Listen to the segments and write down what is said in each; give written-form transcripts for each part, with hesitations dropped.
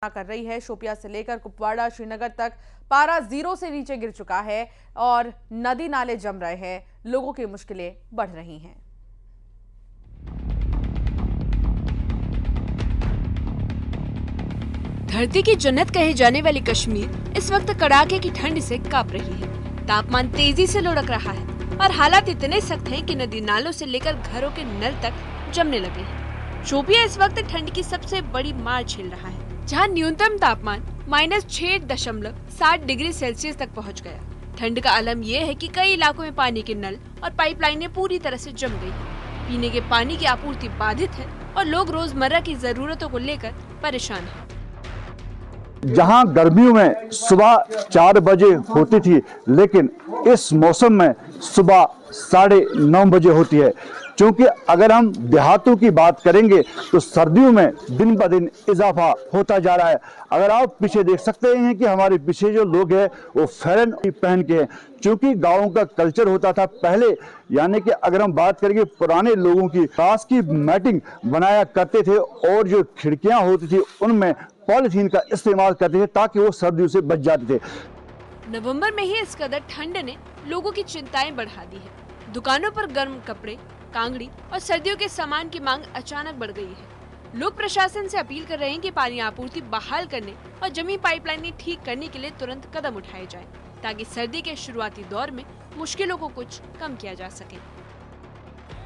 कर रही है। शोपियां से लेकर कुपवाड़ा श्रीनगर तक पारा जीरो से नीचे गिर चुका है और नदी नाले जम रहे हैं। लोगों की मुश्किलें बढ़ रही हैं। धरती की जन्नत कहे जाने वाली कश्मीर इस वक्त कड़ाके की ठंड से कांप रही है। तापमान तेजी से लुढ़क रहा है और हालात इतने सख्त हैं कि नदी नालों से लेकर घरों के नल तक जमने लगे हैं। शोपियां इस वक्त ठंड की सबसे बड़ी मार झेल रहा है, जहां न्यूनतम तापमान -6.7 डिग्री सेल्सियस तक पहुंच गया। ठंड का आलम यह है कि कई इलाकों में पानी के नल और पाइपलाइनें पूरी तरह से जम गई हैं। पीने के पानी की आपूर्ति बाधित है और लोग रोजमर्रा की जरूरतों को लेकर परेशान हैं। जहां गर्मियों में सुबह 4 बजे होती थी, लेकिन इस मौसम में सुबह 9:30 बजे होती है। क्योंकि अगर हम देहातों की बात करेंगे तो सर्दियों में दिन ब दिन इजाफा होता जा रहा है। अगर आप पीछे देख सकते हैं कि हमारे पीछे जो लोग हैं वो फैरन पहन के हैं, क्योंकि गाँव का कल्चर होता था पहले, यानी कि अगर हम बात करेंगे पुराने लोगों की घास की मैटिंग बनाया करते थे और जो खिड़कियां होती थी उनमें पॉलिथीन का इस्तेमाल करते थे ताकि वो सर्दियों से बच जाते थे। नवंबर में ही इस कदर ठंड ने लोगों की चिंताएं बढ़ा दी है। दुकानों पर गर्म कपड़े, कांगड़ी और सर्दियों के सामान की मांग अचानक बढ़ गई है। लोग प्रशासन से अपील कर रहे हैं कि पानी आपूर्ति बहाल करने और जमी पाइपलाइनें ठीक करने के लिए तुरंत कदम उठाए जाएं, ताकि सर्दी के शुरुआती दौर में मुश्किलों को कुछ कम किया जा सके।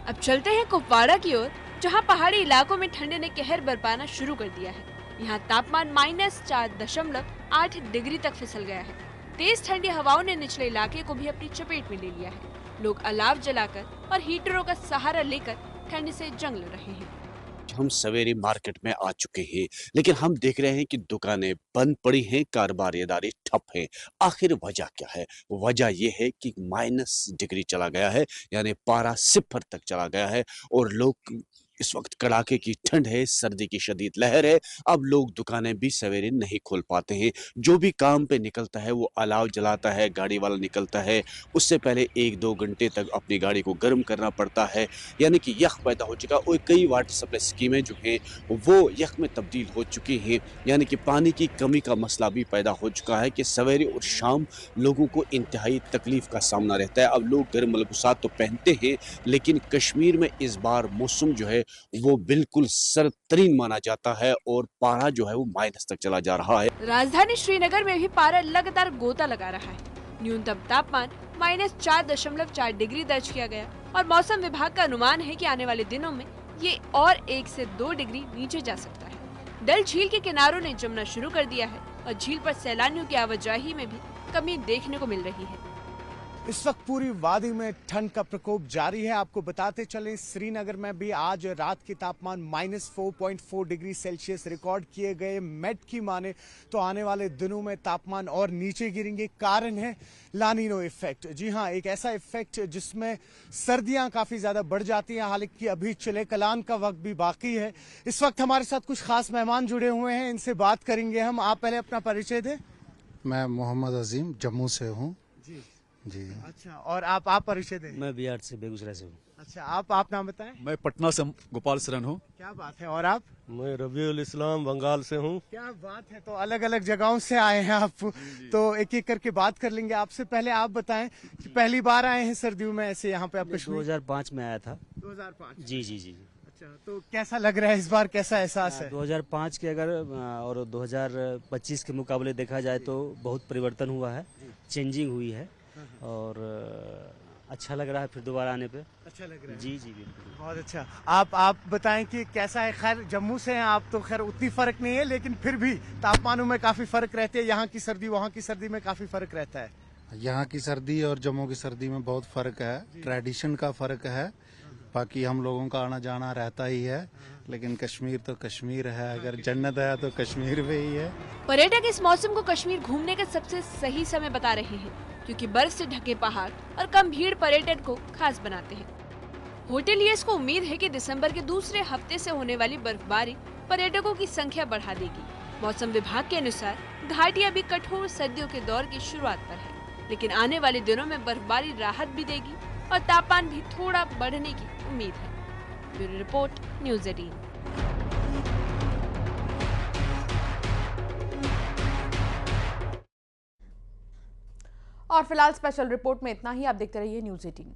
अब चलते हैं कुपवाड़ा की ओर, जहां पहाड़ी इलाकों में ठंड ने कहर बरपाना शुरू कर दिया है। यहाँ तापमान -4.8 डिग्री तक फिसल गया है। तेज ठंडी हवाओं ने निचले इलाके को भी अपनी चपेट में ले लिया है। लोग अलाव जलाकर और हीटरों का सहारा लेकर ठंड से जंग लड़ रहे हैं। हम सवेरे मार्केट में आ चुके हैं, लेकिन हम देख रहे हैं कि दुकानें बंद पड़ी हैं, कारोबारी इदारे ठप हैं। आखिर वजह क्या है? वजह यह है कि -डिग्री चला गया है, यानी पारा 0 तक चला गया है और लोग इस वक्त कड़ाके की ठंड है, सर्दी की शदीद लहर है। अब लोग दुकानें भी सवेरे नहीं खोल पाते हैं। जो भी काम पे निकलता है वो अलाव जलाता है, गाड़ी वाला निकलता है, उससे पहले 1-2 घंटे तक अपनी गाड़ी को गर्म करना पड़ता है, यानी कि यख पैदा हो चुका। और कई वाटर सप्लाई स्कीमें जो हैं वो यख में तब्दील हो चुकी हैं, यानी कि पानी की कमी का मसला भी पैदा हो चुका है कि सवेरे और शाम लोगों को इंतहाई तकलीफ का सामना रहता है। अब लोग गर्म मलबूसात तो पहनते हैं, लेकिन कश्मीर में इस बार मौसम जो है वो बिल्कुल सर्दतरीन माना जाता है और पारा जो है वो माइनस तक चला जा रहा है। राजधानी श्रीनगर में भी पारा लगातार गोता लगा रहा है। न्यूनतम तापमान -4.4 डिग्री दर्ज किया गया और मौसम विभाग का अनुमान है कि आने वाले दिनों में ये और 1 से 2 डिग्री नीचे जा सकता है। डल झील के किनारों ने जमना शुरू कर दिया है और झील पर सैलानियों की आवाजाही में भी कमी देखने को मिल रही है। इस वक्त पूरी वादी में ठंड का प्रकोप जारी है। आपको बताते चलें, श्रीनगर में भी आज रात के तापमान -4.4 डिग्री सेल्सियस रिकॉर्ड किए गए। मेट की माने तो आने वाले दिनों में तापमान और नीचे गिरेंगे। कारण है लानिनो इफेक्ट। जी हाँ, एक ऐसा इफेक्ट जिसमें सर्दियां काफी ज्यादा बढ़ जाती हैं। हालांकि अभी चिले कलान का वक्त भी बाकी है। इस वक्त हमारे साथ कुछ खास मेहमान जुड़े हुए हैं, इनसे बात करेंगे हम। आप पहले अपना परिचय दें। मैं मोहम्मद अजीम जम्मू से हूँ। जी अच्छा, और आप परिचय दें। मैं बिहार से, बेगूसराय से हूँ। अच्छा, आप नाम बताएं। मैं पटना से गोपाल शरण हूँ। क्या बात है। और आप? मैं रबीउल इस्लाम बंगाल से हूँ। क्या बात है। तो अलग अलग जगहों से आए हैं आप, तो एक एक करके बात कर लेंगे। आपसे पहले आप बताएं कि पहली बार आए हैं सर्दियों में ऐसे यहाँ पे आप कश्मीर? 2005 में आया था। 2005? जी जी जी। अच्छा, तो कैसा लग रहा है इस बार, कैसा एहसास है? 2005 के अगर और 2025 के मुकाबले देखा जाए तो बहुत परिवर्तन हुआ है, चेंजिंग हुई है और अच्छा लग रहा है फिर दोबारा आने पे। अच्छा लग रहा है? जी जी बिल्कुल। बहुत अच्छा। आप बताएं कि कैसा है। खैर जम्मू से हैं आप, तो खैर उतनी फर्क नहीं है, लेकिन फिर भी तापमानों में काफी फर्क रहते हैं। यहाँ की सर्दी वहाँ की सर्दी में काफी फर्क रहता है। यहाँ की सर्दी और जम्मू की सर्दी में बहुत फर्क है, ट्रेडिशन का फर्क है। बाकी हम लोगों का आना जाना रहता ही है, लेकिन कश्मीर तो कश्मीर है। अगर जन्नत है तो कश्मीर में ही है। पर्यटक इस मौसम को कश्मीर घूमने का सबसे सही समय बता रहे हैं, क्योंकि बर्फ से ढके पहाड़ और कम भीड़ पर्यटन को खास बनाते हैं। होटेलियर्स को उम्मीद है कि दिसंबर के दूसरे हफ्ते से होने वाली बर्फबारी पर्यटकों की संख्या बढ़ा देगी। मौसम विभाग के अनुसार घाटी अभी कठोर सर्दियों के दौर की शुरुआत पर है, लेकिन आने वाले दिनों में बर्फबारी राहत भी देगी और तापमान भी थोड़ा बढ़ने की उम्मीद है। Bureau report, news 18। और फिलहाल स्पेशल रिपोर्ट में इतना ही। आप देखते रहिए न्यूज़ 18।